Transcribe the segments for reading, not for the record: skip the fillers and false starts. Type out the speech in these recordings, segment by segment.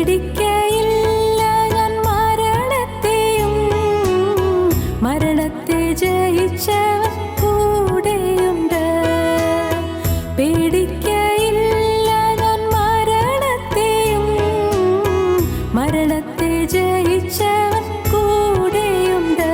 പേടിക്കയില്ല ഞാൻ മരണത്തെയും, മരണത്തെ ജയിച്ചവൻ കൂടെയുണ്ട്. പേടിക്കയില്ല ഞാൻ മരണത്തെയും, മരണത്തെ ജയിച്ചവൻ കൂടെയുണ്ട്.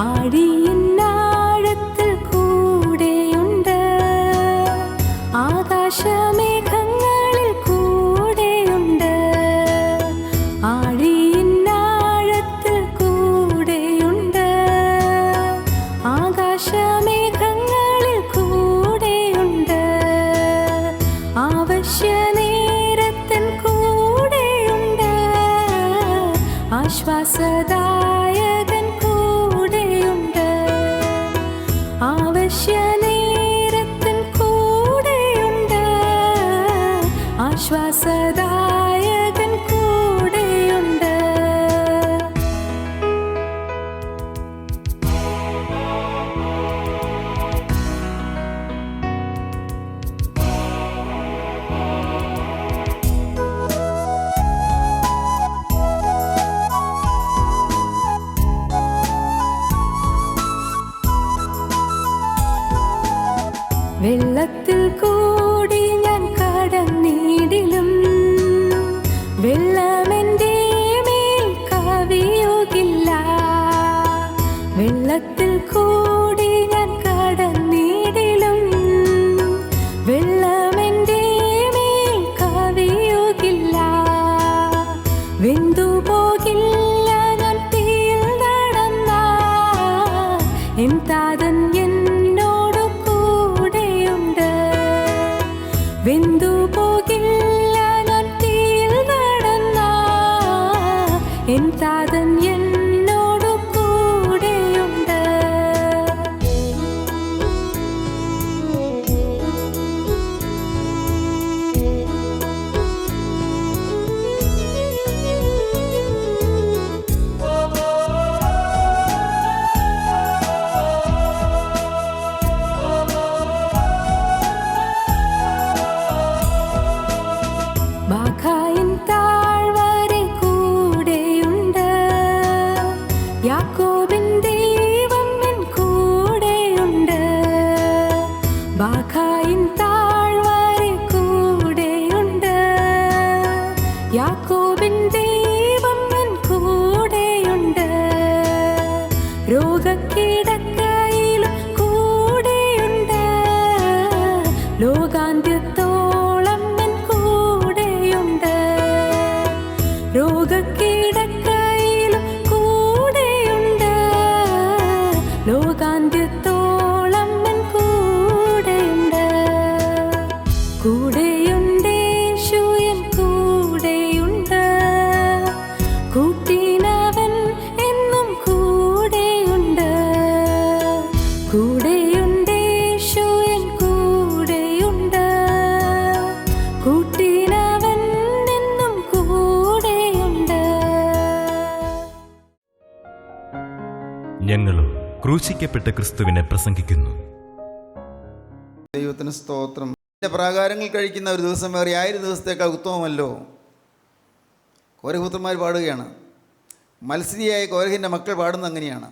ആഴിയിന്നാഴത്തിൽ കൂടെയുണ്ട്, ആകാശമേഘങ്ങളിൽ കൂടെയുണ്ട്. ആഴിയിന്നാഴത്തിൽ കൂടെയുണ്ട്, ആകാശമേഘങ്ങളിൽ കൂടെയുണ്ട്. ആവശ്യനേരത്തിൻ കൂടെയുണ്ട്, ആശ്വാസദായകൻ കൂടെയുണ്ട്. ആവശ്യനേരത്തിൻ കൂടെയുണ്ട്, ആശ്വാസദായകൻ കൂടെയുണ്ട്. വെള്ളത്തിൽ കൂടി ഞാൻ കടന്നിടിലും, വെള്ളമെൻ്റെ മേൽ കവിയുകില്ല. വെള്ളത്തിൽ കൂടി ഞാൻ കടന്നിടിലും, വെള്ളമെൻ്റെ മേൽ കവിയുകില്ല. വെന്തുപോകില്ല ഞാൻ തീയിൽ നടന്നാൽ, എൻ താതൻ എന്നോട് കൂടെയുണ്ട്. വെന്തുപോകില്ല ഞാൻ തീയിൽ നടന്നാൽ, എൻ താതൻ എന്നോട് കൂടെയുണ്ട്. ബാഖായിൻ താഴ്വരെ കൂടെയുണ്ട്, യാക്കോബിൻ ദൈവം എൻ കൂടെയുണ്ട്. ബാഖായിൻ താഴ്വരെ കൂടെയുണ്ട്, യാക്കോബിൻ ദൈവം എൻ കൂടെയുണ്ട്. രോഗക്കിടക്കയിലും കൂടെയുണ്ട്, ലോകാന്ത്യത്തോളം എൻ കൂടെയുണ്ട്. രോഗക്കിടക്കയിലും കൂടെയുണ്ട്, ലോകാന്ത്യത്തോളം എൻ കൂടെയുണ്ട്. കൂടെയുണ്ടേശു എൻ കൂടെയുണ്ട്, കൂട്ടിനവൻ എന്നും കൂടെയുണ്ട്. കൂടെയുണ്ടേശു എൻ കൂടെയുണ്ട്, കൂട്ടിനവൻ എന്നും കൂടെയുണ്ട്. ഞങ്ങളും ക്രൂശിക്കപ്പെട്ട ക്രിസ്തുവിനെ പ്രസംഗിക്കുന്നു. ദൈവത്തിന് സ്തോത്രം. പ്രാകാരങ്ങൾ കഴിക്കുന്ന ഒരു ദിവസം വേറെ 1000 ദിവസത്തേക്കാൾ ഉത്തമമല്ലോ. കോരഹപുത്രന്മാർ പാടുകയാണ്. മത്സരിയായ കോരഹിൻ്റെ മക്കൾ പാടുന്നത് അങ്ങനെയാണ്.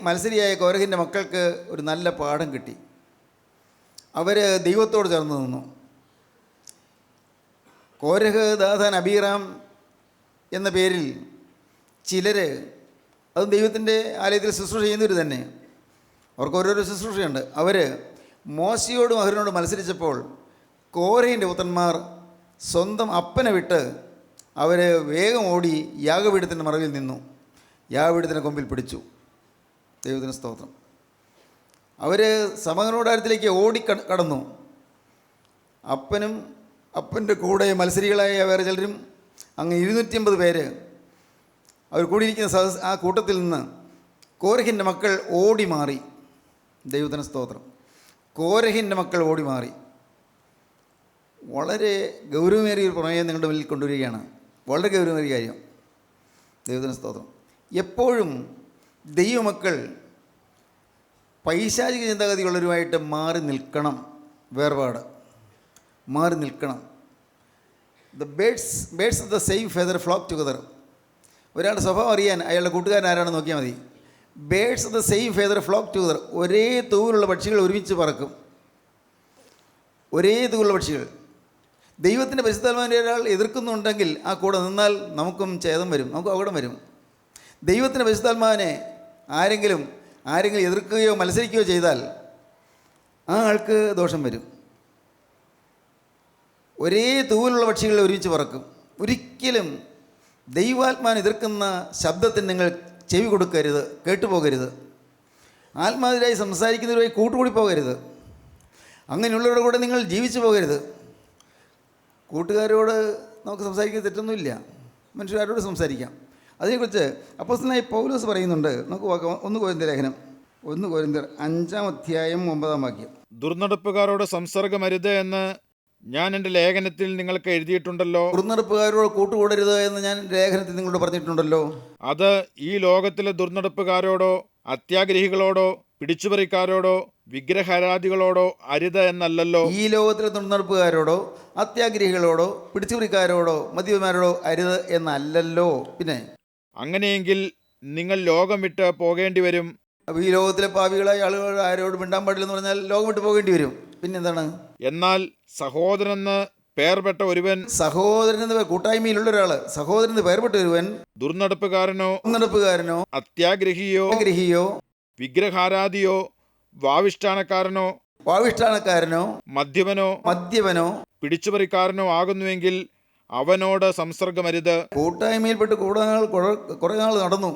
മത്സരിയായ കോരഹിൻ്റെ മക്കൾക്ക് ഒരു നല്ല പാഠം കിട്ടി. അവർ ദൈവത്തോട് ചേർന്ന് നിന്നു. കോരഹ്, ദാഥാൻ, അബീറാം എന്ന പേരിൽ ചിലർ, അതും ദൈവത്തിൻ്റെ ആലയത്തിൽ ശുശ്രൂഷ ചെയ്യുന്നവർ തന്നെ, അവർക്ക് ഓരോരോ ശുശ്രൂഷയുണ്ട്. അവർ മോശയോടും അഹരോനോടും മത്സരിച്ചപ്പോൾ കോരഹിൻ്റെ പുത്രന്മാർ സ്വന്തം അപ്പനെ വിട്ട് അവർ വേഗം ഓടി യാഗപീഠത്തിൻ്റെ മറവിൽ നിന്നു. യാഗപീഠത്തിൻ്റെ കൊമ്പിൽ പിടിച്ചു. ദൈവത്തിന് സ്തോത്രം. അവർ സമഗണകൂടാരത്തിലേക്ക് ഓടി കടന്നു. അപ്പനും അപ്പൻ്റെ കൂടെ മത്സരികളായ വേറെ ചിലരും അങ്ങ് 250 പേര് അവർ കൂടിയിരിക്കുന്ന ആ കൂട്ടത്തിൽ നിന്ന് കോരഹിൻ്റെ മക്കൾ ഓടി മാറി. ദൈവത്തിന് സ്തോത്രം. കോരഹിൻ്റെ മക്കൾ ഓടി മാറി. വളരെ ഗൗരവമേറിയ ഒരു പ്രമേയം നിങ്ങളുടെ മുന്നിൽ കൊണ്ടുവരികയാണ്. വളരെ ഗൗരവമേറിയ കാര്യം. ദൈവത്തിന് സ്തോത്രം. എപ്പോഴും ദൈവമക്കൾ പൈശാചിക ചിന്താഗതിയുള്ളവരുമായിട്ട് മാറി നിൽക്കണം. വേർപാട് മാറി നിൽക്കണം. The birds of the same feather flock together. ഒരാളുടെ സ്വഭാവം അറിയാൻ അയാളുടെ കൂട്ടുകാരൻ ആരാണെന്ന് നോക്കിയാൽ മതി. Birds of the same feather flock together. ഒരേ തൂവിലുള്ള പക്ഷികൾ ഒരുമിച്ച് പറക്കും. ഒരേ തൂവിലുള്ള പക്ഷികൾ. ദൈവത്തിൻ്റെ പരിശുദ്ധാത്മാവിനെ ഒരാൾ എതിർക്കുന്നുണ്ടെങ്കിൽ ആ കൂടെ നിന്നാൽ നമുക്കും ഛേദം വരും, നമുക്ക് അപകടം വരും. ദൈവത്തിൻ്റെ പരിശുദ്ധാത്മാവിനെ ആരെങ്കിലും എതിർക്കുകയോ മത്സരിക്കുകയോ ചെയ്താൽ ആ ആൾക്ക് ദോഷം വരും. ഒരേ തൂവിലുള്ള പക്ഷികൾ ഒരുമിച്ച് പറക്കും. ഒരിക്കലും ദൈവാത്മാവിനെ എതിർക്കുന്ന ശബ്ദത്തിന് നിങ്ങൾ ചെവി കൊടുക്കരുത്, കേട്ടുപോകരുത്. ആത്മാവിനായി സംസാരിക്കുന്നവരുമായി കൂട്ടുകൂടി പോകരുത്. അങ്ങനെയുള്ളവരുടെ കൂടെ നിങ്ങൾ ജീവിച്ചു പോകരുത്. കൂട്ടുകാരോട് നമുക്ക് സംസാരിക്കാൻ തെറ്റൊന്നുമില്ല, മനുഷ്യരോട് സംസാരിക്കാം. അതിനെക്കുറിച്ച് അപ്പോസ്തലനായ പൗലോസ് പറയുന്നുണ്ട്. നമുക്ക് 1 കൊരിന്ത്യർ ലേഖനം 1 കൊരിന്ത്യർ 5-ാം അധ്യായം 9-ാം വാക്യം. ദുർനടപ്പുകാരോട് സംസർഗമരുത് എന്ന് ഞാൻ എൻ്റെ ലേഖനത്തിൽ നിങ്ങൾക്ക് എഴുതിയിട്ടുണ്ടല്ലോ. ദുർനടപ്പുകാരോട് കൂട്ടുകൂടരുത് എന്ന് ഞാൻ ലേഖനത്തിൽ നിങ്ങളോട് പറഞ്ഞിട്ടുണ്ടല്ലോ. അത് ഈ ലോകത്തിലെ ദുർനടപ്പുകാരോടോ അത്യാഗ്രഹികളോടോ പിടിച്ചുപറിക്കാരോടോ വിഗ്രഹാരാധികളോടോ അരുത് എന്നല്ലല്ലോ. ഈ ലോകത്തിലെ ദുർനടപ്പുകാരോടോ അത്യാഗ്രഹികളോടോ പിടിച്ചുപറിക്കാരോടോ മദ്യപന്മാരോടോ അരുത് എന്നല്ലല്ലോ. പിന്നെ അങ്ങനെയെങ്കിൽ നിങ്ങൾ ലോകം വിട്ട് പോകേണ്ടി വരും. അപ്പോൾ ഈ ലോകത്തിലെ പാപികളായ ആളുകൾ ആരോട് മിണ്ടാൻ പാടില്ലെന്ന് പറഞ്ഞാൽ ലോകം വിട്ട് പോകേണ്ടി വരും. പിന്നെന്താണ്? എന്നാൽ സഹോദരനെന്ന് പേർപെട്ട ഒരുവൻ, സഹോദരനെന്ന് കൂട്ടായ്മയിലുള്ള ഒരാൾ, സഹോദരന് പേർപെട്ട ഒരുവൻ ദുർനടപ്പുകാരനോ അത്യാഗ്രഹിയോ വിഗ്രഹാരാധിയോ വാവിഷ്ഠാനക്കാരനോ മദ്യപനോ പിടിച്ചുപറിക്കാരനോ ആകുന്നുവെങ്കിൽ അവനോട് സംസർഗമരുത്. കൂട്ടായ്മയിൽപ്പെട്ട് കുറേ നാൾ നടന്നു.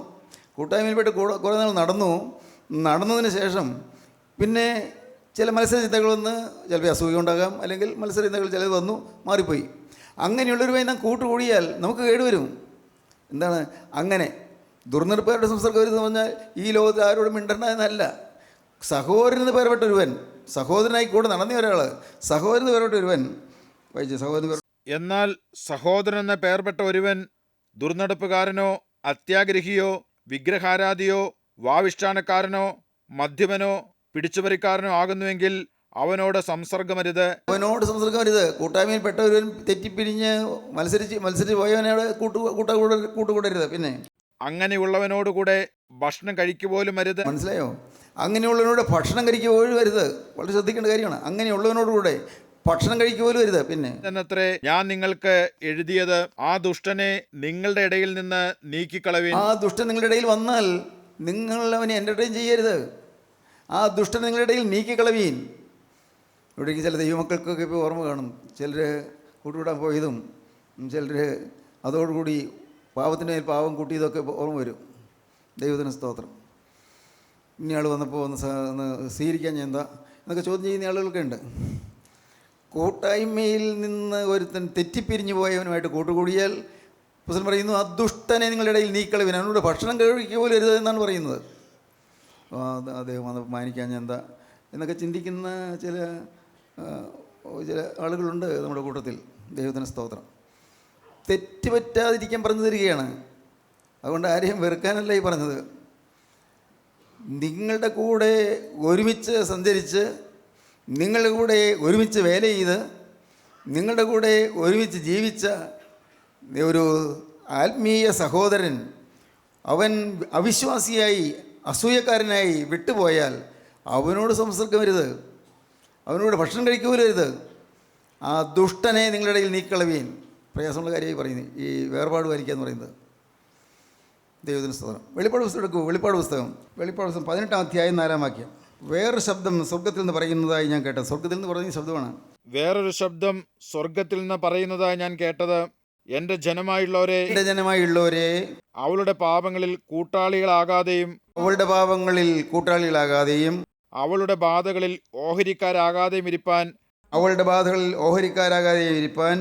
കൂട്ടായ്മയിൽപ്പെട്ട് കുറേ നാൾ നടന്നതിന് ശേഷം പിന്നെ ചില മത്സര ചിന്തകൾ വന്ന് ചിലപ്പോൾ അസൂയ ഉണ്ടാകാം, അല്ലെങ്കിൽ മത്സര ചിന്തകൾ ചിലത് വന്നു മാറിപ്പോയി. അങ്ങനെയുള്ളവരുമായി നാം കൂട്ടുകൂടിയാൽ നമുക്ക് കേടുവരും. എന്താണ് അങ്ങനെ ദുർനിർപ്പരുടെ സംസർഗം വരുന്നത് പറഞ്ഞാൽ ഈ ലോകത്തിൽ ആരോടും മിണ്ടണ്ട എന്നല്ല. സഹോദരന് പേർപ്പെട്ട ഒരുവൻ, സഹോദരനായി കൂടെ നടന്ന ഒരാൾ, സഹോദരന് പേർപ്പെട്ട ഒരുവൻ എന്നാൽ സഹോദരനെന്ന് പേർപ്പെട്ട ഒരുവൻ ദുർനടപ്പുകാരനോ അത്യാഗ്രഹിയോ വിഗ്രഹാരാധിയോ വാവിഷ്ഠാനക്കാരനോ മദ്യപനോ പിടിച്ചുപറിക്കാരനോ ആകുന്നുവെങ്കിൽ അവനോട് സംസർഗമരുത്. കൂട്ടായ്മയിൽ പെട്ട ഒരുവൻ തെറ്റിപ്പിരിഞ്ഞ് മത്സരിച്ച് പോയവനോട് കൂട്ടുകൂടരുത്. പിന്നെ അങ്ങനെയുള്ളവനോടുകൂടെ ഭക്ഷണം കഴിക്കുപോലും അരുത്. മനസ്സിലായോ? അങ്ങനെയുള്ളവനോട് ഭക്ഷണം കഴിക്കുപോലും അരുത്. വളരെ ശ്രദ്ധിക്കേണ്ട കാര്യമാണ്. അങ്ങനെയുള്ളവനോടുകൂടെ ഭക്ഷണം കഴിക്കുപോലും അരുത്. പിന്നെ എന്നത്രേ ഞാൻ നിങ്ങൾക്ക് എഴുതിയത്. ആ ദുഷ്ടനെ നിങ്ങളുടെ ഇടയിൽ നിന്ന് നീക്കിക്കളവീൻ. ആ ദുഷ്ടൻ നിങ്ങളുടെ ഇടയിൽ വന്നാൽ നിങ്ങൾ അവനെ എൻ്റർടൈൻ ചെയ്യരുത്. ആ ദുഷ്ടൻ നിങ്ങളുടെ ഇടയിൽ നീക്കിക്കളവീൻ. ഇവിടേക്ക് ചില ദൈവമക്കൾക്കൊക്കെ ഇപ്പോൾ ഓർമ്മ കാണും. ചിലർ കൂട്ടുകൂടാൻ പോയതും ചിലർ അതോടുകൂടി പാവത്തിൻ്റെ മേൽ പാവം കൂട്ടിയതൊക്കെ ഓർമ്മ വരും. ദൈവത്തിന് സ്തോത്രം. ഇനിയാൾ വന്നപ്പോൾ ഒന്ന് സ്വീകരിക്കാൻ ഞാൻ എന്താ എന്നൊക്കെ ചോദ്യം ചെയ്യുന്ന ആളുകളൊക്കെ ഉണ്ട്. കൂട്ടായ്മയിൽ നിന്ന് ഒരുത്തൻ തെറ്റിപ്പിരിഞ്ഞു പോയവനുമായിട്ട് കൂട്ടുകൂടിയാൽ പുസ്തകം പറയുന്നു, ആ ദുഷ്ടനെ നിങ്ങളുടെ ഇടയിൽ നീക്കളവിന്, അവനോട് ഭക്ഷണം കഴിക്കുക പോലും അരുത് എന്നാണ് പറയുന്നത്. അദ്ദേഹം വന്ന് മാനിക്കാൻ ഞാൻ എന്താ എന്നൊക്കെ ചിന്തിക്കുന്ന ചില ആളുകളുണ്ട് നമ്മുടെ കൂട്ടത്തിൽ. ദൈവത്തിന് സ്തോത്രം. തെറ്റ് പറ്റാതിരിക്കാൻ പറഞ്ഞു തരികയാണ്. അതുകൊണ്ട് ആരെയും വെറുക്കാനല്ല ഈ പറഞ്ഞത്. നിങ്ങളുടെ കൂടെ ഒരുമിച്ച് സഞ്ചരിച്ച്, നിങ്ങളുടെ കൂടെ ഒരുമിച്ച് വേല ചെയ്ത്, നിങ്ങളുടെ കൂടെ ഒരുമിച്ച് ജീവിച്ച ഒരു ആത്മീയ സഹോദരൻ അവൻ അവിശ്വാസിയായി അസൂയക്കാരനായി വിട്ടുപോയാൽ അവനോട് സംസർഗമരുത്, അവനോട് ഭക്ഷണം കഴിക്കുമരുത്. ആ ദുഷ്ടനെ നിങ്ങളുടെ ഇടയിൽ നീക്കളവീൻ. പ്രയാസമുള്ള കാര്യമായി പറയുന്നത് ഈ വേർപാട് പാലിക്കുക എന്ന് പറയുന്നത്. ദൈവത്തിന് സ്തോത്രം. വെളിപ്പാട് പുസ്തകം എടുക്കൂ. വെളിപ്പാട് പുസ്തകം 18-ാം അധ്യായം 4-ാം വാക്യം. വേറൊരു ശബ്ദം സ്വർഗത്തിൽ നിന്ന് പറയുന്നതായി ഞാൻ കേട്ടത്. സ്വർഗത്തിൽ നിന്ന് പറയുന്ന ശബ്ദമാണ്. വേറൊരു ശബ്ദം സ്വർഗത്തിൽ നിന്ന് പറയുന്നതായി ഞാൻ കേട്ടത്, എൻ്റെ ജനമായുള്ളവരെ അവളുടെ പാപങ്ങളിൽ കൂട്ടാളികളാകാതെയും അവളുടെ ബാധകളിൽ ഓഹരിക്കാരാകാതെയും ഇരിപ്പാൻ അവളുടെ ബാധകളിൽ ഓഹരിക്കാരാകാതെ ഇരിപ്പാൻ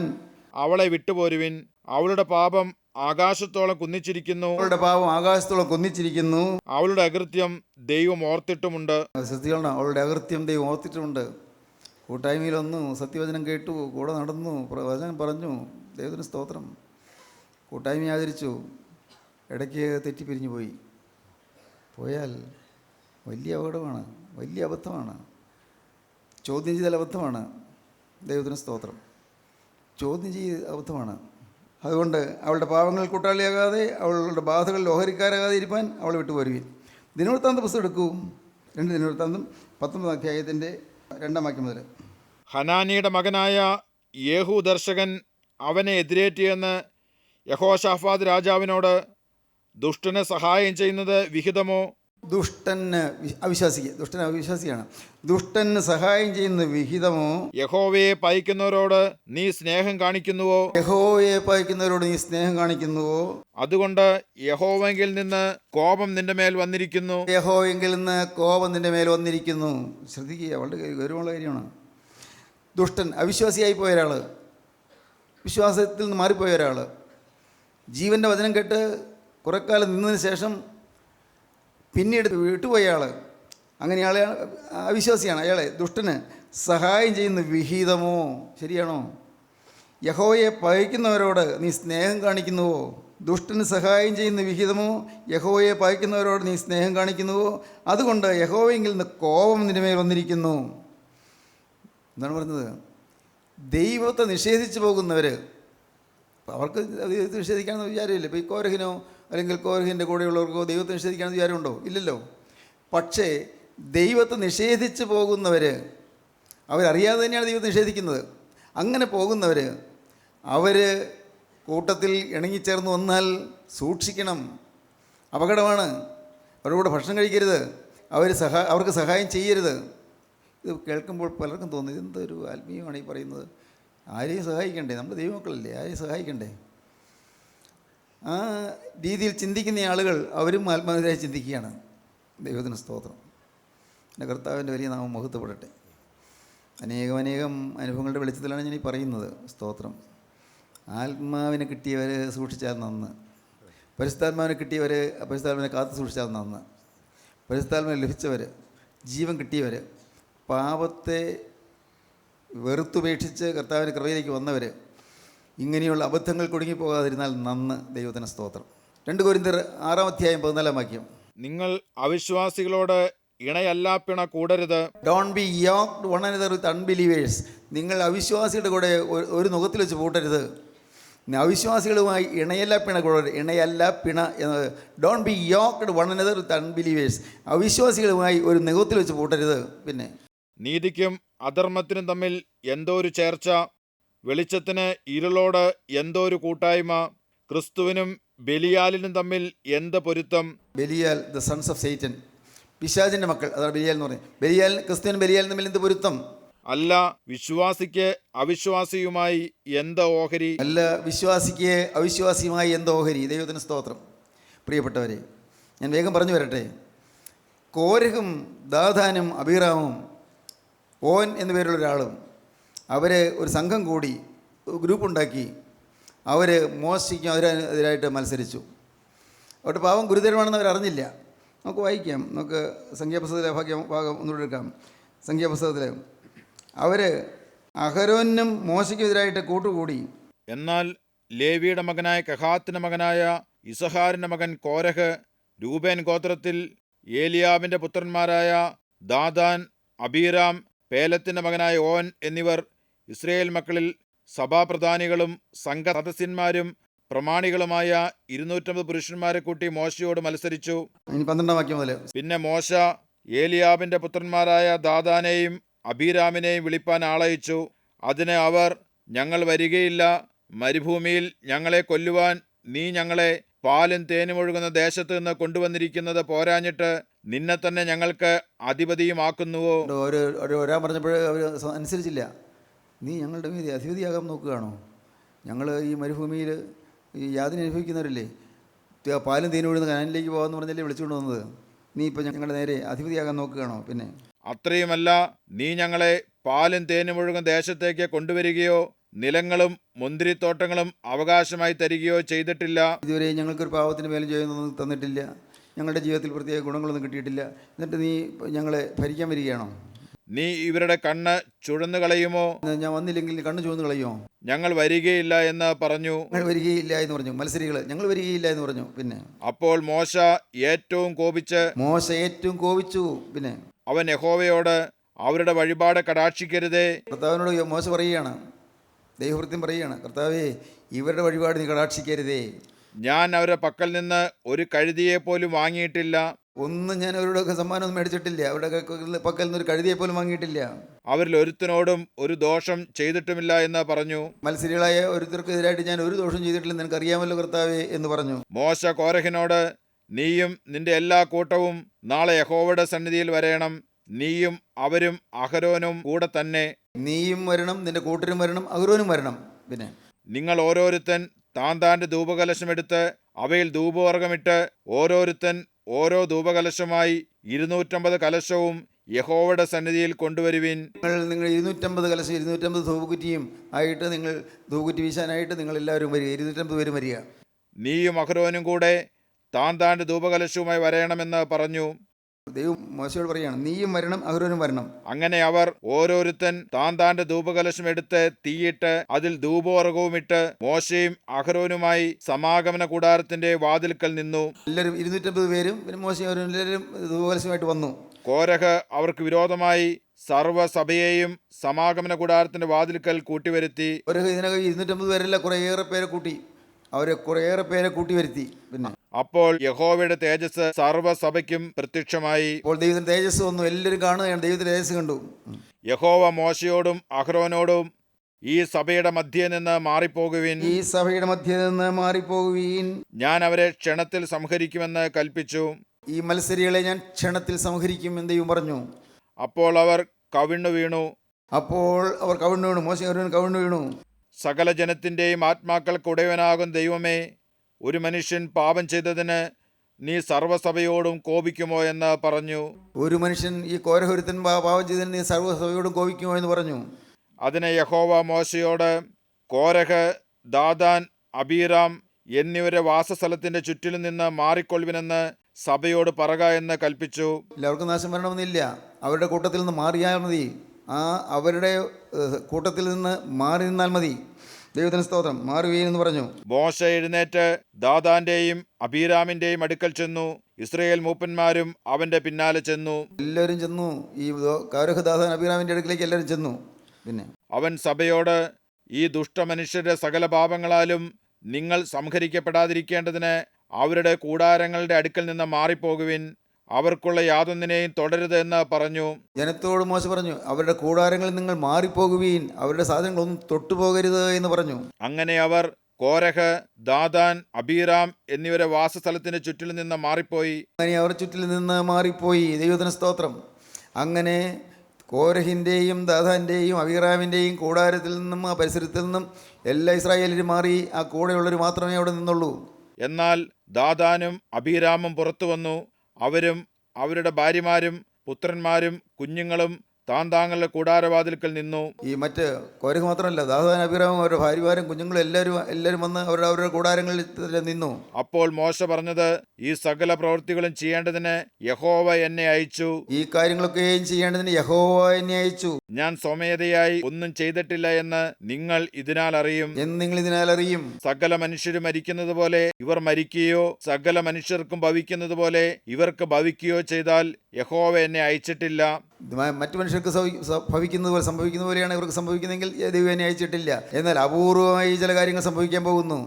അവളെ വിട്ടുപോരുവിൻ. അവളുടെ പാപം ആകാശത്തോളം കുന്നിച്ചിരിക്കുന്നു. അവളുടെ പാപം ആകാശത്തോളം കുന്നിച്ചിരിക്കുന്നു. അവളുടെ അകൃത്യം ദൈവം ഓർത്തിട്ടുമുണ്ട്. ശ്രദ്ധിക്കണം, അവളുടെ അകൃത്യം ദൈവം ഓർത്തിട്ടുമുണ്ട്. കൂട്ടായ്മയിൽ വന്നു, സത്യവചനം കേട്ടു, കൂടെ നടന്നു, വചനം പറഞ്ഞു, ദൈവത്തിന് സ്തോത്രം. കൂട്ടായ്മ ആചരിച്ചു, ഇടയ്ക്ക് തെറ്റിപ്പിരിഞ്ഞു പോയാൽ വലിയ അപകടമാണ്, വലിയ അബദ്ധമാണ്. ചോദ്യം ചെയ്താൽ അബദ്ധമാണ്. ദൈവത്തിന് സ്തോത്രം. ചോദ്യം ചെയ്ത് അബദ്ധമാണ്. അതുകൊണ്ട് അവളുടെ പാവങ്ങൾ കൂട്ടാളിയാകാതെ അവളുടെ ബാധകളിൽ ഓഹരിക്കാരാകാതെ ഇരിപ്പാൻ അവളെ വിട്ടുപോരുവിൻ. ദിനവൃത്താന്ത പുസ്തകം എടുക്കൂ. 2 ദിനവൃത്താന്തം 19 അധ്യായത്തിൻ്റെ 2 വാക്യം മുതൽ. ഹനാനിയുടെ മകനായ യേഹൂ ദർശകൻ അവനെ എതിരേറ്റിയെന്ന് യഹോശാഫാത്ത് രാജാവിനോട്, ദുഷ്ടന് സഹായം ചെയ്യുന്നത് വിഹിതമോ? ദുഷ്ടന് അവിശ്വാസിയാണ്. ദുഷ്ടന് സഹായം ചെയ്യുന്ന വിഹിതമോ? യഹോവയെ പഴിക്കുന്നവരോട് നീ സ്നേഹം കാണിക്കുന്നുവോ? യഹോവയെ പഴിക്കുന്നവരോട് നീ സ്നേഹം കാണിക്കുന്നുവോ? അതുകൊണ്ട് യഹോവെങ്കിൽ നിന്ന് കോപം നിന്റെ മേൽ വന്നിരിക്കുന്നു. യഹോവെങ്കിൽ നിന്ന് കോപം നിന്റെ മേൽ വന്നിരിക്കുന്നു. ശ്രദ്ധിക്കുക, വളരെ ഗൗരവമുള്ള കാര്യമാണ്. ദുഷ്ടൻ, അവിശ്വാസിയായി പോയ ഒരാൾ, വിശ്വാസത്തിൽ നിന്ന് മാറിപ്പോയ ഒരാൾ, ജീവൻ്റെ വചനം കേട്ട് കുറേക്കാലം നിന്നതിന് ശേഷം പിന്നീട് വിട്ടുപോയ ആൾ, അങ്ങനെ ആളെ അവിശ്വാസിയാണ്. അയാളെ ദുഷ്ടന് സഹായം ചെയ്യുന്ന വിഹിതമോ? ശരിയാണോ? യഹോവയെ പഴിക്കുന്നവരോട് നീ സ്നേഹം കാണിക്കുന്നുവോ? ദുഷ്ടന് സഹായം ചെയ്യുന്ന വിഹിതമോ? യഹോവയെ പഴിക്കുന്നവരോട് നീ സ്നേഹം കാണിക്കുന്നുവോ? അതുകൊണ്ട് യഹോവയെങ്കിൽ നിന്ന് കോപം നിന്റെ മേൽ വന്നിരിക്കുന്നു. എന്താണ് പറഞ്ഞത്? ദൈവത്തെ നിഷേധിച്ചു പോകുന്നവർ, അവർക്ക് ദൈവത്തെ നിഷേധിക്കാമെന്ന് വിചാരമില്ല. ഇപ്പോൾ ഈ കോരഹിനോ അല്ലെങ്കിൽ കോരഹിൻ്റെ കൂടെയുള്ളവർക്കോ ദൈവത്തെ നിഷേധിക്കാമെന്ന് വിചാരമുണ്ടോ? ഇല്ലല്ലോ. പക്ഷേ ദൈവത്തെ നിഷേധിച്ച് പോകുന്നവർ, അവരറിയാതെ തന്നെയാണ് ദൈവത്തെ നിഷേധിക്കുന്നത്. അങ്ങനെ പോകുന്നവർ, അവർ കൂട്ടത്തിൽ ഇണങ്ങിച്ചേർന്ന് വന്നാൽ സൂക്ഷിക്കണം, അപകടമാണ്. അവരുടെ കൂടെ ഭക്ഷണം കഴിക്കരുത്, അവർക്ക് സഹായം ചെയ്യരുത്. ഇത് കേൾക്കുമ്പോൾ പലർക്കും തോന്നുന്നു, ഇതെന്തൊരു ആത്മീയമാണ് ഈ പറയുന്നത്. ആരെയും സഹായിക്കണ്ടേ? നമ്മൾ ദൈവമക്കളല്ലേ, ആരെയും സഹായിക്കണ്ടേ? ആ രീതിയിൽ ചിന്തിക്കുന്ന ആളുകൾ അവരും ആത്മാവിനെതിരായി ചിന്തിക്കുകയാണ്. ദൈവത്തിന് സ്തോത്രം. എൻ്റെ കർത്താവിൻ്റെ വലിയ നാമം മഹത്വപ്പെടട്ടെ. അനേകം അനുഭവങ്ങളുടെ വെളിച്ചത്തിലാണ് ഞാൻ ഈ പറയുന്നത്. സ്തോത്രം. ആത്മാവിനെ കിട്ടിയവർ സൂക്ഷിച്ചാൽ നന്ന്. പരിശുദ്ധാത്മാവിനെ കിട്ടിയവർ പരിശുദ്ധാത്മാവിനെ കാത്തു സൂക്ഷിച്ചാൽ നന്ന്. പരിശുദ്ധാത്മാവിനെ ലഭിച്ചവർ, ജീവൻ കിട്ടിയവർ, പാപത്തെ വെറുത്തുപേക്ഷിച്ച് കർത്താവിൻ്റെ കൃപയിലേക്ക് വന്നവർ, ഇങ്ങനെയുള്ള അബദ്ധങ്ങൾ കുടുങ്ങിപ്പോകാതിരുന്നാൽ നന്ന്. ദൈവത്തിന് സ്തോത്രം. 2 കൊരിന്ത്യർ 6 അധ്യായം 14 വാക്യം. നിങ്ങൾ അവിശ്വാസികളോട് ഇണയല്ലാപ്പിണ കൂടരുത്. Don't be yoked one another with unbelievers. നിങ്ങൾ അവിശ്വാസികളുടെ കൂടെ ഒരു നുഖത്തിൽ വെച്ച് കൂട്ടരുത്. അവിശ്വാസികളുമായി ഇണയല്ലാപ്പിണ കൂടരുത്. ഇണയല്ലാപ്പിണ എന്നത് don't be yoked one another with unbelievers. അവിശ്വാസികളുമായി ഒരു നുഖത്തിൽ വെച്ച് കൂട്ടരുത്. പിന്നെ നീതിക്കും അധർമ്മത്തിനും തമ്മിൽ എന്തോ ഒരു ചേർച്ച, വെളിച്ചത്തിന് ഇരുളോട് എന്തോ ഒരു കൂട്ടായ്മ, ക്രിസ്തുവിനും ബെലിയാലിനും തമ്മിൽ എന്ത് പൊരുത്തം. ബെലിയാൽ, ദ സൺസ് ഓഫ് സൈറ്റൻ, പിശാചിൻ്റെ മക്കൾ, അതാണ് ബെലിയാൽ എന്ന് പറയുന്നത്. ക്രിസ്തുവിനും ബെലിയാലിനും തമ്മിൽ എന്ത് പൊരുത്തം? അല്ല വിശ്വാസിക്ക് അവിശ്വാസിയുമായി എന്ത് ഓഹരി. അല്ല വിശ്വാസിക്ക് അവിശ്വാസിയുമായി എന്ത് ഓഹരി. ദൈവത്തിന് സ്തോത്രം. പ്രിയപ്പെട്ടവരെ, ഞാൻ വേഗം പറഞ്ഞു വരട്ടെ. കോരഹും ദാഥാനും അബീറാമും ഓൻ എന്നു പേരുള്ള ഒരാളും അവർ ഒരു സംഘം കൂടി ഗ്രൂപ്പുണ്ടാക്കി അവർ മോശയ്ക്കും അതിനെതിരായിട്ട് മത്സരിച്ചു. അവരുടെ പാവം ഗുരുതരമാണെന്ന് അവരറിഞ്ഞില്ല. നമുക്ക് വായിക്കാം, നമുക്ക് സംഖ്യാപുസ്തകത്തിലെ ഭാഗം ഒന്നുകൂടെ എടുക്കാം. സംഖ്യാപുസ്തകത്തിൽ അവർ അഹരോനും മോശയ്ക്കെതിരായിട്ട് കൂട്ടുകൂടി. എന്നാൽ ലേവിയുടെ മകനായ കഹാത്തിന്റെ മകനായ ഇസഹാറിൻ്റെ മകൻ കോരഹ്, രൂബേൻ ഗോത്രത്തിൽ ഏലിയാബിൻ്റെ പുത്രന്മാരായ ദാദാൻ, അബീരാം, പേലത്തിൻ്റെ മകനായ ഓൻ എന്നിവർ ഇസ്രയേൽ മക്കളിൽ സഭാപ്രധാനികളും സംഘസദസ്യന്മാരും പ്രമാണികളുമായ 250 പുരുഷന്മാരെ കൂട്ടി മോശയോട് മത്സരിച്ചു. 12 വാക്യം മുതൽ. പിന്നെ മോശ ഏലിയാബിൻ്റെ പുത്രന്മാരായ ദാദാനെയും അബീരാമിനെയും വിളിപ്പാൻ ആളയച്ചു. അതിന് അവർ, ഞങ്ങൾ വരികയില്ല, മരുഭൂമിയിൽ ഞങ്ങളെ കൊല്ലുവാൻ നീ ഞങ്ങളെ പാലും തേനും ഒഴുകുന്ന ദേശത്ത് നിന്ന് കൊണ്ടുവന്നിരിക്കുന്നത് പോരാഞ്ഞിട്ട് നിന്നെ തന്നെ ഞങ്ങൾക്ക് അധിപതിയുമാക്കുന്നുവോ? ഒരാൾ പറഞ്ഞപ്പോൾ അവർ അനുസരിച്ചില്ല. നീ ഞങ്ങളുടെ മീതി അധിപതിയാകാൻ നോക്കുകയാണോ? ഞങ്ങൾ ഈ മരുഭൂമിയിൽ ഈ യാതന അനുഭവിക്കുന്നവരല്ലേ, പാലും തേനും ഒഴുകുന്ന കനാനിലേക്ക് പോകാമെന്ന് പറഞ്ഞല്ലേ വിളിച്ചുകൊണ്ട് വന്നത്. നീ ഇപ്പോൾ ഞങ്ങളുടെ നേരെ അധിപതിയാകാൻ നോക്കുകയാണോ? പിന്നെ അത്രയുമല്ല, നീ ഞങ്ങളെ പാലും തേനും ഒഴുകും ദേശത്തേക്ക് കൊണ്ടുവരികയോ നിലങ്ങളും മുന്തിരിത്തോട്ടങ്ങളും അവകാശമായി തരികയോ ചെയ്തിട്ടില്ല. ഇതുവരെ ഞങ്ങൾക്കൊരു പാവത്തിന് മേലും ചെയ്യുന്നൊന്നും തന്നിട്ടില്ല. ഞങ്ങളുടെ ജീവിതത്തിൽ പ്രത്യേക ഗുണങ്ങളൊന്നും കിട്ടിയിട്ടില്ല. എന്നിട്ട് നീ ഞങ്ങളെ ഭരിക്കാൻ വരികയാണോ? നീ ഇവരുടെ കണ്ണ് ചുഴന്നു കളയുമോ? ഞാൻ വന്നില്ലെങ്കിൽ കണ്ണ് ചുവന്ന് കളയുമോ? ഞങ്ങൾ വരികയില്ല എന്ന് പറഞ്ഞു. ഞങ്ങൾ വരികയില്ല എന്ന് പറഞ്ഞു. മത്സരികൾ ഞങ്ങൾ വരികയില്ല എന്ന് പറഞ്ഞു. പിന്നെ അപ്പോൾ മോശ ഏറ്റവും കോപിച്ച് മോശ ഏറ്റവും കോപിച്ചു. പിന്നെ അവൻ യഹോവയോട് അവരുടെ വഴിപാട് കടാക്ഷിക്കരുതേ. കർത്താവിനോട് മോശ പറയുകയാണ്, ദൈവവൃത്യം പറയുകയാണ്, കർത്താവേ ഇവരുടെ വഴിപാട് നീ കടാക്ഷിക്കരുതേ. ഞാൻ അവരുടെ പക്കൽ നിന്ന് ഒരു കഴുതിയെ പോലും വാങ്ങിയിട്ടില്ല. ഒന്നും ഞാൻ അവരുടെ സമ്മാനമൊന്നും മേടിച്ചിട്ടില്ല. അവരുടെ പക്കൽ നിന്നൊരു കഴുതിയെ പോലും വാങ്ങിയിട്ടില്ല. അവരിൽ ഒരുത്തനോടും ഒരു ദോഷം ചെയ്തിട്ടുമില്ല എന്ന് പറഞ്ഞു. മത്സരികളായ ഒരുത്തർക്കെതിരായിട്ട് ഞാൻ ഒരു ദോഷം ചെയ്തിട്ടില്ലെന്ന് നിനക്ക് അറിയാമല്ലോ കർത്താവേ എന്ന് പറഞ്ഞു. മോശ കോരഹിനോട്, നീയും നിന്റെ എല്ലാ കൂട്ടവും നാളെ യഹോവയുടെ സന്നിധിയിൽ വരേണം. നീയും അവരും അഹരോനും കൂടെ തന്നെ. നീയും വരണം, നിന്റെ കൂട്ടരും വരണം, അഹരോനും വരണം. പിന്നെ നിങ്ങൾ ഓരോരുത്തൻ താന്താന്റെ ധൂപകലശമെടുത്ത് അവയിൽ ധൂപവർഗമിട്ട് ഓരോരുത്തൻ ഓരോ ധൂപകലശമായി 250 കലശവും യഹോവയുടെ സന്നിധിയിൽ കൊണ്ടുവരുവിൻ. നിങ്ങൾ 250 കലശം 250 ധൂപക്കുറ്റിയും ആയിട്ട് നിങ്ങൾ ധൂപക്കുറ്റി വീശാനായിട്ട് നിങ്ങൾ എല്ലാവരും വരിക. 250 പേരും വരിക. നീയും അഹരോനും കൂടെ താന്താന്റെ ധൂപകലശവുമായി വരണമെന്ന് പറഞ്ഞു. ദൈവം മോശയോട് പറയുകയാണ്, നീയും വരണം, അഹരോനും വരണം. അങ്ങനെ അവർ ഓരോരുത്തൻ താന്താന്റെ ധൂപകലശം എടുത്ത് തീയിട്ട് അതിൽ ധൂപവർഗവും ഇട്ട് മോശയും അഹരോനുമായി സമാഗമന കൂടാരത്തിന്റെ വാതിൽക്കൽ നിന്നു. എല്ലാവരും 250 പേരും പിന്നെ മോശയും അഹരോനും എല്ലാവരും ധൂപകലശമായിട്ട് വന്നു. കോരഹ് അവർക്ക് വിരോധമായി സർവ്വസഭയെയും സമാഗമന കൂടാരത്തിന്റെ വാതിൽക്കൽ കൂട്ടിവരുത്തി. ഇതിനകം 250 പേരല്ല, കുറേയേറെ പേരെ കൂട്ടി. അവരെ കുറേയേറെ പേരെ കൂട്ടി വരുത്തി. പിന്നെ അപ്പോൾ യഹോവയുടെ തേജസ് സർവ്വസഭയ്ക്കും പ്രത്യക്ഷമായി. അപ്പോൾ ദൈവത്തിന്റെ തേജസ് വന്നു. എല്ലാവരും കാണുകയാണ്, ദൈവത്തിന്റെ തേജസ് കണ്ടു. യഹോവ മോശയോടും അഹ്റോനോടും, ഈ സഭയുടെ മധ്യേ നിന്ന് മാറിപ്പോകുവിൻ, ഈ സഭയുടെ മധ്യേ നിന്ന് മാറിപ്പോകുവീൻ, ഞാൻ അവരെ ക്ഷണത്തിൽ സംഹരിക്കുമെന്ന് കൽപ്പിച്ചു. ഈ മത്സരികളെ ഞാൻ ക്ഷണത്തിൽ സംഹരിക്കും എന്ന് ദൈവം പറഞ്ഞു. അപ്പോൾ അവർ കവിണ്ണു വീണു. മോശ അഹരോൻ കവിണ്ണു വീണു. സകല ജനത്തിൻ്റെയും ആത്മാക്കൾക്ക് ഉടയവനാകും ദൈവമേ, ഒരു മനുഷ്യൻ പാപം ചെയ്തതിന് നീ സർവ്വസഭയോടും കോപിക്കുമോ എന്ന് പറഞ്ഞു. ഒരു മനുഷ്യൻ, ഈ കോരഹൊരുത്തൻ പാപം ചെയ്തതിന് നീ സർവ്വസഭയോടും കോപിക്കുമോ എന്ന് പറഞ്ഞു. അതിന് യഹോവ മോശയോട്, കോരഹ്, ദാദാൻ, അബീറാം എന്നിവരെ വാസസ്ഥലത്തിന്റെ ചുറ്റിലും നിന്ന് മാറിക്കൊള്ളുവിനെന്ന് സഭയോട് പറക എന്ന് കൽപ്പിച്ചു. എല്ലാവർക്കും നാശം വരണമെന്നില്ല, അവരുടെ കൂട്ടത്തിൽ നിന്ന് മാറിയാൽ മതി. അവരുടെ കൂട്ടത്തിൽ നിന്ന് മാറി നിന്നാൽ മതി. ദൈവത്തിന് സ്തോത്രം. മാറുകയെന്ന് പറഞ്ഞു. മോശ എഴുന്നേറ്റ് ദാദാന്റെയും അബീരാമിന്റെയും അടുക്കൽ ചെന്നു. ഇസ്രായേൽ മൂപ്പന്മാരും അവന്റെ പിന്നാലെ ചെന്നു. എല്ലാവരും ചെന്നു. ഈ കോരഹ്, ദാദാൻ, അബീരാമിന്റെ അടുക്കിലേക്ക് എല്ലാവരും ചെന്നു. പിന്നെ അവൻ സഭയോട്, ഈ ദുഷ്ടമനുഷ്യരുടെ സകല പാപങ്ങളാലും നിങ്ങൾ സംഹരിക്കപ്പെടാതിരിക്കേണ്ടതിന് അവരുടെ കൂടാരങ്ങളുടെ അടുക്കൽ നിന്ന് മാറിപ്പോകുവിൻ, അവർക്കുള്ള യാതൊന്നിനെയും തുടരുത് എന്ന് പറഞ്ഞു. ജനത്തോട് മോശ പറഞ്ഞു, അവരുടെ കൂടാരങ്ങളിൽ നിങ്ങൾ മാറിപ്പോകുവീൻ, അവരുടെ സാധനങ്ങളൊന്നും തൊട്ടുപോകരുത് എന്ന് പറഞ്ഞു. അങ്ങനെ അവർ കോരഹ്, ദാദാൻ, അബീറാം എന്നിവരെ വാസസ്ഥലത്തിന്റെ ചുറ്റിലും നിന്ന് മാറിപ്പോയി. അങ്ങനെ അവർ ചുറ്റിൽ നിന്ന് മാറിപ്പോയി. ദൈവത്തിന് സ്തോത്രം. അങ്ങനെ കോരഹിൻ്റെയും ദാദാൻ്റെയും അബീറാമിൻ്റെയും കൂടാരത്തിൽ നിന്നും ആ പരിസരത്തിൽ നിന്നും എല്ലാ ഇസ്രായേലിലും മാറി. ആ കൂടെയുള്ളവർ മാത്രമേ അവിടെ നിന്നുള്ളൂ. എന്നാൽ ദാദാനും അബീരാമും പുറത്തു വന്നു. അവരും അവരുടെ ഭാര്യമാരും പുത്രന്മാരും കുഞ്ഞുങ്ങളും താന്താങ്ങളുടെ കൂടാരവാതിൽക്കൽ നിന്നു. ഈ മറ്റ് കോരഹ് മാത്രമല്ല, ദാദാൻ, അബീറാമും അവരുടെ ഭാര്യമാരും കുഞ്ഞുങ്ങളും എല്ലാവരും വന്ന് അവരുടെ കൂടാരങ്ങളിൽ നിന്നു. അപ്പോൾ മോശ പറഞ്ഞത്, ഈ സകല പ്രവൃത്തികളും ചെയ്യേണ്ടതിന് യഹോവ എന്നെ അയച്ചു. ഈ കാര്യങ്ങളൊക്കെയും ചെയ്യേണ്ടതിന് യഹോവ എന്നെ അയച്ചു. ഞാൻ സ്വമേധയായി ഒന്നും ചെയ്തിട്ടില്ല എന്ന് നിങ്ങൾ ഇതിനാൽ അറിയും. സകല മനുഷ്യരും മരിക്കുന്നത് പോലെ ഇവർ മരിക്കുകയോ സകല മനുഷ്യർക്കും ഭവിക്കുന്നത് പോലെ ഇവർക്ക് ഭവിക്കുകയോ ചെയ്താൽ യഹോവ എന്നെ അയച്ചിട്ടില്ല. മറ്റു മനുഷ്യർക്ക് സംഭവിക്കുന്ന പോലെയാണ് ഇവർക്ക് സംഭവിക്കുന്നതെങ്കിൽ ദൈവം എന്നെ അയച്ചിട്ടില്ല. എന്നാൽ അപൂർവമായി ചില കാര്യങ്ങൾ സംഭവിക്കാൻ പോകുന്നു.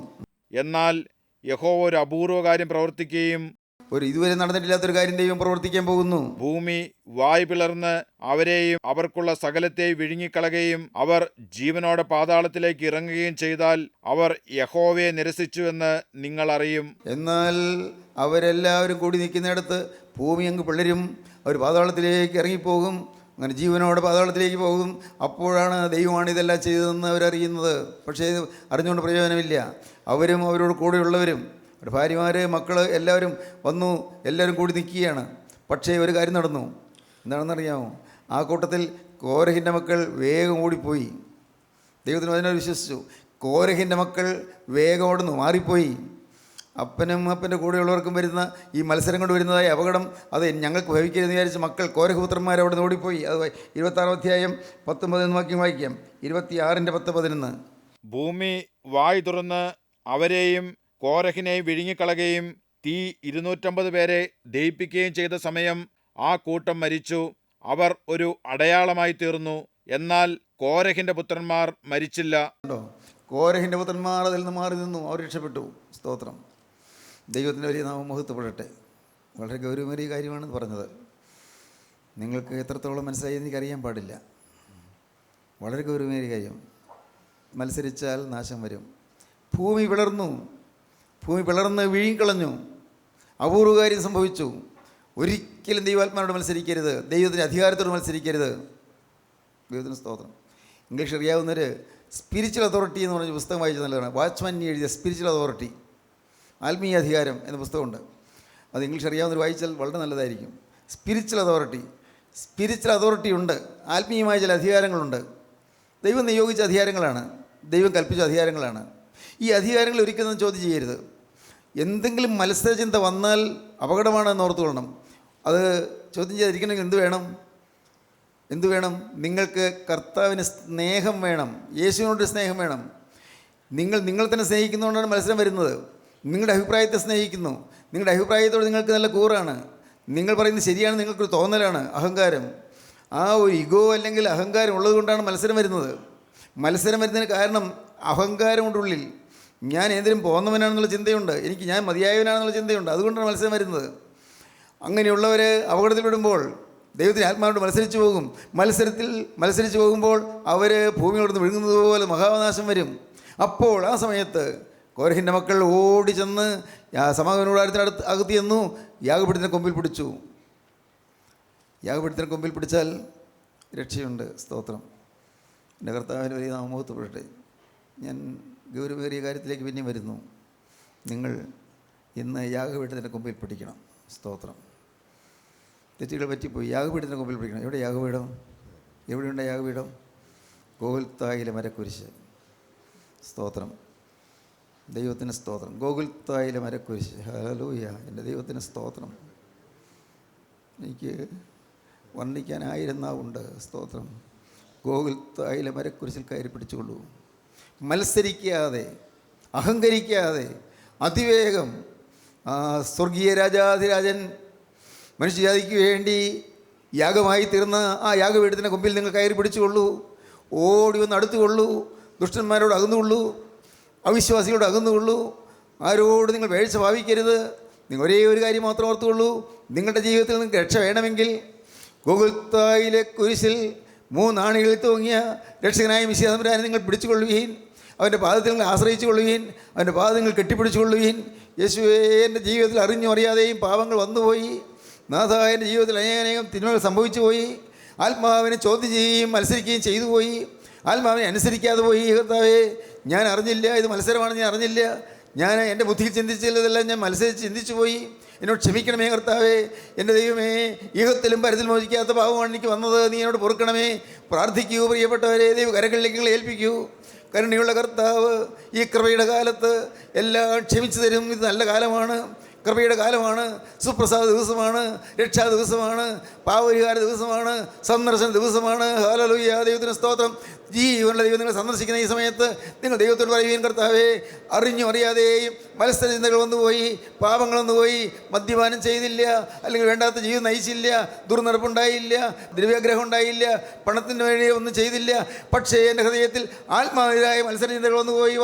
എന്നാൽ യഹോവ ഒരു അപൂർവ കാര്യം പ്രവർത്തിക്കുകയും ഇതുവരെ നടന്നിട്ടില്ലാത്തൊരു കാര്യം ദൈവം പ്രവർത്തിക്കാൻ പോകുന്നു. ഭൂമി വായ് പിളർന്ന് അവരെയും അവർക്കുള്ള സകലത്തെയും വിഴുങ്ങിക്കളയുകയും അവർ ജീവനോടെ പാതാളത്തിലേക്ക് ഇറങ്ങുകയും ചെയ്താൽ അവർ യഹോവയെ നിരസിച്ചു എന്ന് നിങ്ങൾ അറിയും. എന്നാൽ അവരെല്ലാവരും കൂടി നിൽക്കുന്നിടത്ത് ഭൂമി അങ്ങ് പിളരും, അവർ പാതാളത്തിലേക്ക് ഇറങ്ങിപ്പോകും, അങ്ങനെ ജീവനോടെ പാതാളത്തിലേക്ക് പോകും. അപ്പോഴാണ് ദൈവമാണ് ഇതെല്ലാം ചെയ്തതെന്ന് അവരറിയുന്നത്. പക്ഷേ ഇത് അറിഞ്ഞുകൊണ്ട് പ്രയോജനമില്ല. അവരും അവരോട് കൂടെയുള്ളവരും അവരുടെ ഭാര്യമാർ, മക്കൾ എല്ലാവരും വന്നു, എല്ലാവരും കൂടി നിൽക്കുകയാണ്. പക്ഷേ ഒരു കാര്യം നടന്നു. എന്താണെന്നറിയാമോ? ആ കൂട്ടത്തിൽ കോരഹിൻ്റെ മക്കൾ വേഗം ഓടിപ്പോയി. ദൈവത്തിന് അതിനോട് വിശ്വസിച്ചു. കോരഹിൻ്റെ മക്കൾ വേഗം ഓടുന്നു, മാറിപ്പോയി. അപ്പനും അപ്പൻ്റെ കൂടെയുള്ളവർക്കും വരുന്ന ഈ മത്സരം കൊണ്ട് വരുന്നതായ അപകടം അത് ഞങ്ങൾക്ക് ഭവിക്കരുതെന്ന് വിചാരിച്ച് മക്കൾ കോരഹപുത്രന്മാർ അവിടെ നിന്ന് ഓടിപ്പോയി. അത് 26 അധ്യായം 19 വായിക്കാം. 26:10-11. ഭൂമി വായ് തുറന്ന് അവരെയും കോരഹിനെയും വിഴുങ്ങിക്കളയുകയും തീ 250 പേരെ ദഹിപ്പിക്കുകയും ചെയ്ത സമയം ആ കൂട്ടം മരിച്ചു. അവർ ഒരു അടയാളമായി തീർന്നു. എന്നാൽ കോരഹിൻ്റെ പുത്രന്മാർ മരിച്ചില്ല. കോരഹിൻ്റെ പുത്രന്മാർ അതിൽ നിന്ന് മാറി നിന്നു, അവർ രക്ഷപ്പെട്ടു. സ്തോത്രം. ദൈവത്തിൻ്റെ വലിയ നാമം മഹത്വപ്പെടട്ടെ. വളരെ ഗൗരവമേറിയ കാര്യമാണെന്ന് പറഞ്ഞത്. നിങ്ങൾക്ക് എത്രത്തോളം മനസ്സിലായി എനിക്കറിയാൻ പാടില്ല. വളരെ ഗൗരവമേറിയ കാര്യം. മത്സരിച്ചാൽ നാശം വരും. ഭൂമി പിളർന്ന് വിഴുങ്ങിക്കളഞ്ഞു. അപൂർവ കാര്യം സംഭവിച്ചു. ഒരിക്കലും ദൈവാത്മാനോട് മത്സരിക്കരുത്, ദൈവത്തിൻ്റെ അധികാരത്തോട് മത്സരിക്കരുത്. ദൈവത്തിന് സ്തോത്രം. ഇംഗ്ലീഷ് അറിയാവുന്നവർ സ്പിരിച്വൽ അതോറിറ്റി എന്ന് പറഞ്ഞ പുസ്തകം വായിച്ച നല്ലതാണ്. വാച്ച്മാൻ എഴുതിയ സ്പിരിച്വൽ അതോറിറ്റി, ആത്മീയ അധികാരം എന്ന പുസ്തകമുണ്ട്. അത് ഇംഗ്ലീഷ് അറിയാവുന്നവർ വായിച്ചാൽ വളരെ നല്ലതായിരിക്കും. സ്പിരിച്വൽ അതോറിറ്റി ഉണ്ട്. ആത്മീയമായ ചില അധികാരങ്ങളുണ്ട്. ദൈവം നിയോഗിച്ച അധികാരങ്ങളാണ്, ദൈവം കൽപ്പിച്ച അധികാരങ്ങളാണ്. ഈ അധികാരങ്ങൾ ഒരിക്കലും ചോദ്യം ചെയ്യരുത്. എന്തെങ്കിലും മത്സരചിന്ത വന്നാൽ അപകടമാണെന്ന് ഓർത്തുകൊള്ളണം. അത് ചോദ്യം ചെയ്തിരിക്കണമെങ്കിൽ എന്തു വേണം? നിങ്ങൾക്ക് കർത്താവിന് സ്നേഹം വേണം, യേശുവിനോട് സ്നേഹം വേണം. നിങ്ങൾ തന്നെ സ്നേഹിക്കുന്നതുകൊണ്ടാണ് മത്സരം വരുന്നത്. നിങ്ങളുടെ അഭിപ്രായത്തെ സ്നേഹിക്കുന്നു, നിങ്ങളുടെ അഭിപ്രായത്തോട് നിങ്ങൾക്ക് നല്ല കൂറാണ്, നിങ്ങൾ പറയുന്നത് ശരിയാണ്, നിങ്ങൾക്കൊരു തോന്നലാണ്, അഹങ്കാരം. ആ ഒരു ഇഗോ അല്ലെങ്കിൽ അഹങ്കാരം ഉള്ളത് കൊണ്ടാണ് മത്സരം വരുന്നത്. മത്സരം വരുന്നതിന് കാരണം അഹങ്കാരമുണ്ട് ഉള്ളിൽ. ഞാൻ എന്തിനും പോന്നവനാണെന്നുള്ള ചിന്തയുണ്ട്, ഞാൻ മതിയായവനാണെന്നുള്ള ചിന്തയുണ്ട്. അതുകൊണ്ടാണ് മത്സരം വരുന്നത്. അങ്ങനെയുള്ളവർ അപകടത്തിൽപ്പെടുമ്പോൾ ദൈവത്തിന് ആത്മാവിനോട് മത്സരിച്ച് പോകുമ്പോൾ അവർ ഭൂമിയോട് വിഴുങ്ങുന്നത് പോലെ മഹാനാശം വരും. അപ്പോൾ ആ സമയത്ത് കോരഹിൻ്റെ മക്കൾ ഓടി ചെന്ന് സമാഗമനകൂടാരത്തിനടുത്ത് അകത്ത് ചെന്നു, യാഗപീഠത്തിൻ്റെ കൊമ്പിൽ പിടിച്ചു. യാഗപീഠത്തിൻ്റെ കൊമ്പിൽ പിടിച്ചാൽ രക്ഷയുണ്ട്. സ്തോത്രം. എൻ്റെ കർത്താവിന് വലിയ നാമമഹത്വപ്പെടട്ടെ. ഞാൻ ഗൗരവമേറിയ കാര്യത്തിലേക്ക് പിന്നെയും വരുന്നു. നിങ്ങൾ ഇന്ന് യാഗപീഠത്തിൻ്റെ കൊമ്പിൽ പിടിക്കണം. സ്തോത്രം. തെറ്റുകൾ പറ്റിപ്പോയി. യാഗപീഠത്തിൻ്റെ കൊമ്പിൽ പിടിക്കണം. എവിടെ യാഗപീഠം? എവിടെയുണ്ട് യാഗപീഠം? ഗോകുൽത്തായിലെ മരക്കുരിശ്. സ്തോത്രം. ദൈവത്തിന് സ്തോത്രം. ഗോകുൽത്തായിലെ മരക്കുരിശ്. ഹല്ലേലൂയ. എൻ്റെ ദൈവത്തിന് സ്തോത്രം. എനിക്ക് വർണ്ണിക്കാൻ 1000 നാവുണ്ട്. സ്തോത്രം. ഗോകുൽത്തായിലെ മരക്കുരിശിൽ കയറി പിടിച്ചുകൊള്ളൂ. മത്സരിക്കാതെ, അഹങ്കരിക്കാതെ, അതിവേഗം സ്വർഗീയ രാജാധിരാജൻ മനുഷ്യജാതിക്ക് വേണ്ടി യാഗമായി തീർന്ന ആ യാഗപീഠത്തിൻ്റെ കൊമ്പിൽ നിങ്ങൾ കയറി പിടിച്ചുകൊള്ളൂ. ഓടി വന്ന് അടുത്തുകൊള്ളൂ. ദുഷ്ടന്മാരോട് അകന്നുകൊള്ളൂ, അവിശ്വാസികളോട് അകന്നുകൊള്ളൂ. ആരോട് നിങ്ങൾ വേഴ്ച ഭാവിക്കരുത്. നിങ്ങൾ ഒരേ ഒരു കാര്യം മാത്രം ഓർത്തുകൊള്ളൂ. നിങ്ങളുടെ ജീവിതത്തിൽ നിങ്ങൾക്ക് രക്ഷ വേണമെങ്കിൽ ഗോകുൽത്തായിലെ കുരിശിൽ 3 ആണികളിൽ തൂങ്ങിയ രക്ഷകനായ മിശിഹാ തമ്പുരാനെ നിങ്ങൾ പിടിച്ചുകൊള്ളുകയും അവൻ്റെ പാദത്തിൽ നിങ്ങൾ ആശ്രയിച്ചു കൊള്ളുകയും അവൻ്റെ പാദങ്ങൾ കെട്ടിപ്പിടിച്ചു കൊള്ളുകയും യേശുവേ, എൻ്റെ ജീവിതത്തിൽ അറിഞ്ഞും അറിയാതെയും പാപങ്ങൾ വന്നുപോയി. നാഥ, എൻ്റെ ജീവിതത്തിൽ അനേകം തിന്മകൾ സംഭവിച്ചു പോയി. ആത്മാവിനെ ചോദ്യം ചെയ്യുകയും മത്സരിക്കുകയും ചെയ്തു പോയി. ആത്മാവിനെ അനുസരിക്കാതെ പോയി. കർത്താവേ, ഞാൻ അറിഞ്ഞില്ല, ഇത് മത്സരമാണെന്ന് ഞാൻ അറിഞ്ഞില്ല. ഞാൻ എൻ്റെ ബുദ്ധിയിൽ ചിന്തിച്ചില്ലതെല്ലാം ഞാൻ മത്സരിച്ച് ചിന്തിച്ചു പോയി. എന്നോട് ക്ഷമിക്കണമേ കർത്താവേ. എൻ്റെ ദൈവമേ, ഈഹത്തിലും പരത്തിൽ മോചിക്കാത്ത പാവമാണ് എനിക്ക് വന്നത്. നീ എന്നോട് പൊറുക്കണമേ. പ്രാർത്ഥിക്കൂ പ്രിയപ്പെട്ടവരെ. ദൈവ കരങ്ങളിലേക്ക് നിങ്ങൾ ഏൽപ്പിക്കൂ. കരുണയുള്ള കർത്താവ് ഈ കൃപയുടെ കാലത്ത് എല്ലാം ക്ഷമിച്ചു തരും. ഇത് നല്ല കാലമാണ്, കൃപയുടെ കാലമാണ്, സുപ്രസാദ ദിവസമാണ്, രക്ഷാ ദിവസമാണ്, പാവപരിഹാര ദിവസമാണ്, സന്ദർശന ദിവസമാണ്. ഹല്ലേലൂയ. ദൈവത്തിന് സ്തോത്രം. ജീവനുള്ള ദൈവം നിങ്ങളെ സന്ദർശിക്കുന്ന ഈ സമയത്ത് നിങ്ങൾ ദൈവത്തോട് പറയുകയും, കർത്താവേ, അറിഞ്ഞും അറിയാതെയും മത്സരചിന്തകൾ വന്നുപോയി, പാപങ്ങൾ വന്നുപോയി, മദ്യപാനം ചെയ്തില്ല, അല്ലെങ്കിൽ വേണ്ടാത്ത ജീവിതം നയിച്ചില്ല, ദുർനടപ്പുണ്ടായില്ല, ദ്രവ്യാഗ്രഹം ഉണ്ടായില്ല, പണത്തിൻ്റെ വേണ്ടി ഒന്നും ചെയ്തില്ല. പക്ഷേ എൻ്റെ ഹൃദയത്തിൽ ആത്മാവിനായ മത്സരചിന്തകൾ വന്നുപോയി,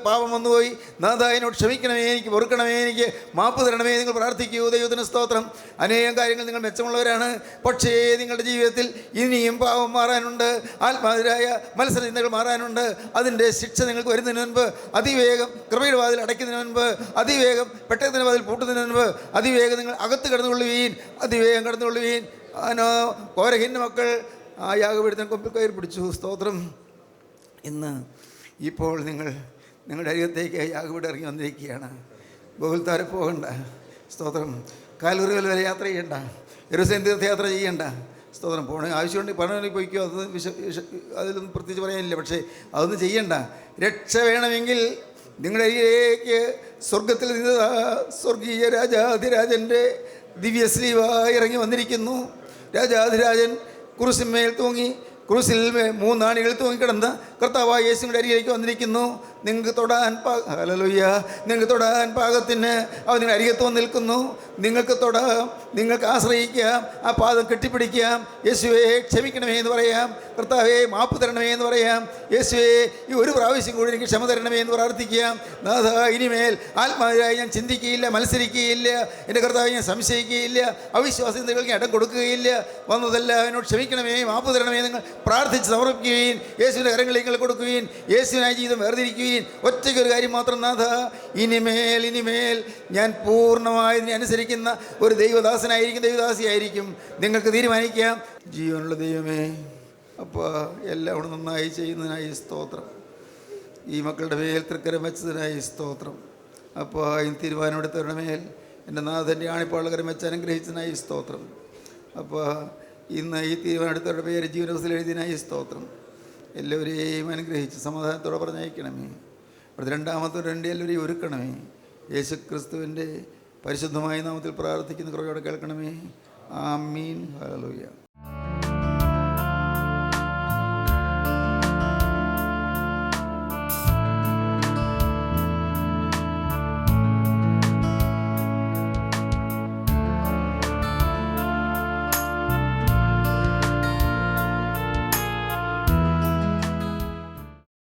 പാപം വന്നുപോയി. നാഥ, എന്നോട് ക്ഷമിക്കണമേ, എനിക്ക് പൊറുക്കണമേ, എനിക്ക് മാപ്പ് തരണമേ. നിങ്ങൾ പ്രാർത്ഥിക്കൂ. ദൈവത്തിന് സ്തോത്രം. അനേകം കാര്യങ്ങൾ നിങ്ങൾ മെച്ചമുള്ളവരാണ്. പക്ഷേ നിങ്ങളുടെ ജീവിതത്തിൽ ഇനിയും പാപം മാറാനുണ്ട്, ആത്മാവിനായ മത്സരചിന്തകൾ മാറാനുണ്ട്. അതിൻ്റെ ശിക്ഷ നിങ്ങൾക്ക് വരുന്നതിന് മുൻപ് അതിവേഗം കൃപയുടെ വാതിൽ അടയ്ക്കുന്നതിന് മുൻപ്, അതിവേഗം പെട്ടകത്തിൻ്റെ വാതിൽ പൂട്ടുന്നതിന് മുൻപ്, അതിവേഗം നിങ്ങൾ അകത്ത് കടന്നുകൊള്ളുകയും അതിവേഗം കടന്നുകൊള്ളുകയും. കോരഹിൻ്റെ മക്കൾ ആ യാഗപീഠത്തിന് കൊമ്പിൽ കയറി പിടിച്ചു. സ്തോത്രം. ഇപ്പോൾ നിങ്ങളുടെ അരികത്തേക്ക് യാഗപീഠം ഇറങ്ങി വന്നിരിക്കുകയാണ്. ഗോകുൽത്താരെ പോകണ്ട. സ്തോത്രം. കാൽവറികൾ വരെ യാത്ര ചെയ്യണ്ട. യെരൂശലേം തീർത്ഥയാത്ര ചെയ്യണ്ട. സ്തോത്രം. പോകണമെങ്കിൽ ആവശ്യമുണ്ടെങ്കിൽ പഠനത്തിൽ പോയിക്കോ, അത് അതിലൊന്നും പ്രത്യേകിച്ച് പറയാനില്ല. പക്ഷേ അതൊന്നും ചെയ്യണ്ട. രക്ഷ വേണമെങ്കിൽ നിങ്ങളുടെ അരികിലേക്ക് സ്വർഗത്തിൽ നിന്ന് സ്വർഗീയ രാജാധിരാജൻ്റെ ദിവ്യശ്ലീവ ഇറങ്ങി വന്നിരിക്കുന്നു. രാജാധിരാജൻ ക്രൂശിന്മേൽ തൂങ്ങി, ക്രൂസിൽ 3 നാണികൾ തൂങ്ങിക്കിടന്ന കർത്താവായ യേശുവിൻ്റെ അരികിലേക്ക് വന്നിരിക്കുന്നു. നിങ്ങൾക്ക് തൊടാൻ ഹല്ലേലൂയ, നിങ്ങൾക്ക് തൊടാൻ പാകത്തിന് അവൻ നിങ്ങളുടെ അരികത്ത് വന്ന് നിൽക്കുന്നു. നിങ്ങൾക്ക് തൊടാം, നിങ്ങൾക്ക് ആശ്രയിക്കാം, ആ പാദം കെട്ടിപ്പിടിക്കാം. യേശുവേ ക്ഷമിക്കണമേ എന്ന് പറയാം. കർത്താവേ മാപ്പ് തരണമേ എന്ന് പറയാം. യേശുവേ ഈ ഒരു പ്രാവശ്യം കൂടി എനിക്ക് ക്ഷമ തരണമേ എന്ന് പ്രാർത്ഥിക്കാം. നാഥ, ഇനിമേൽ ആത്മാവിനായി ഞാൻ ചിന്തിക്കുകയില്ല, മത്സരിക്കുകയില്ല. എൻ്റെ കർത്താവെ ഞാൻ സംശയിക്കുകയില്ല, അവിശ്വാസങ്ങൾക്ക് ഇടം കൊടുക്കുകയില്ല. വന്നതല്ല എന്നോട് ക്ഷമിക്കണമേ, മാപ്പ് തരണമേ നിങ്ങൾ പ്രാർത്ഥിച്ച് സമർപ്പിക്കുകയും യേശുവിൻ്റെ കരങ്ങളിൽ നിങ്ങൾ കൊടുക്കുകയും യേശുവിനായി ജീവിതം വേർതിരിക്കുകയും. ഒറ്റയ്ക്കൊരു കാര്യം മാത്രം, നാഥ, ഇനിമേൽ ഞാൻ പൂർണ്ണമായി ഇതിനെ അനുസരിക്കുന്ന ഒരു ദൈവദാസനായിരിക്കും, ദൈവദാസിയായിരിക്കും. നിങ്ങൾക്ക് തീരുമാനിക്കാം. ജീവനുള്ള ദൈവമേ, അപ്പോൾ എല്ലാം അവിടെ നന്നായി ചെയ്യുന്നതിനായി സ്തോത്രം. ഈ മക്കളുടെ മേൽ തൃക്കരം വെച്ചതിനായി സ്തോത്രം. അപ്പോൾ ഈ തീരുമാനമെടുത്തവരുടെ മേൽ എൻ്റെ നാഥൻ്റെ ആണിപ്പാളകരം വെച്ച് അനുഗ്രഹിച്ചതിനായി സ്തോത്രം. അപ്പോൾ ഇന്ന് ഈ തീരുമാനമെടുത്തവരുടെ പേര് ജീവനവസ്ഥയിൽ എഴുതിയതിനായി സ്തോത്രം. എല്ലാവരെയും അനുഗ്രഹിച്ച് സമാധാനത്തോടെ പറഞ്ഞയക്കണമേ. അടുത്ത രണ്ടാമത്തെ എല്ലാവരെയും ഒരുക്കണമേ. യേശു ക്രിസ്തുവിൻ്റെ പരിശുദ്ധമായ നാമത്തിൽ പ്രാർത്ഥിക്കുന്ന കുറയോടെ കേൾക്കണമേ. ആമീൻ. ഹല്ലേലൂയ.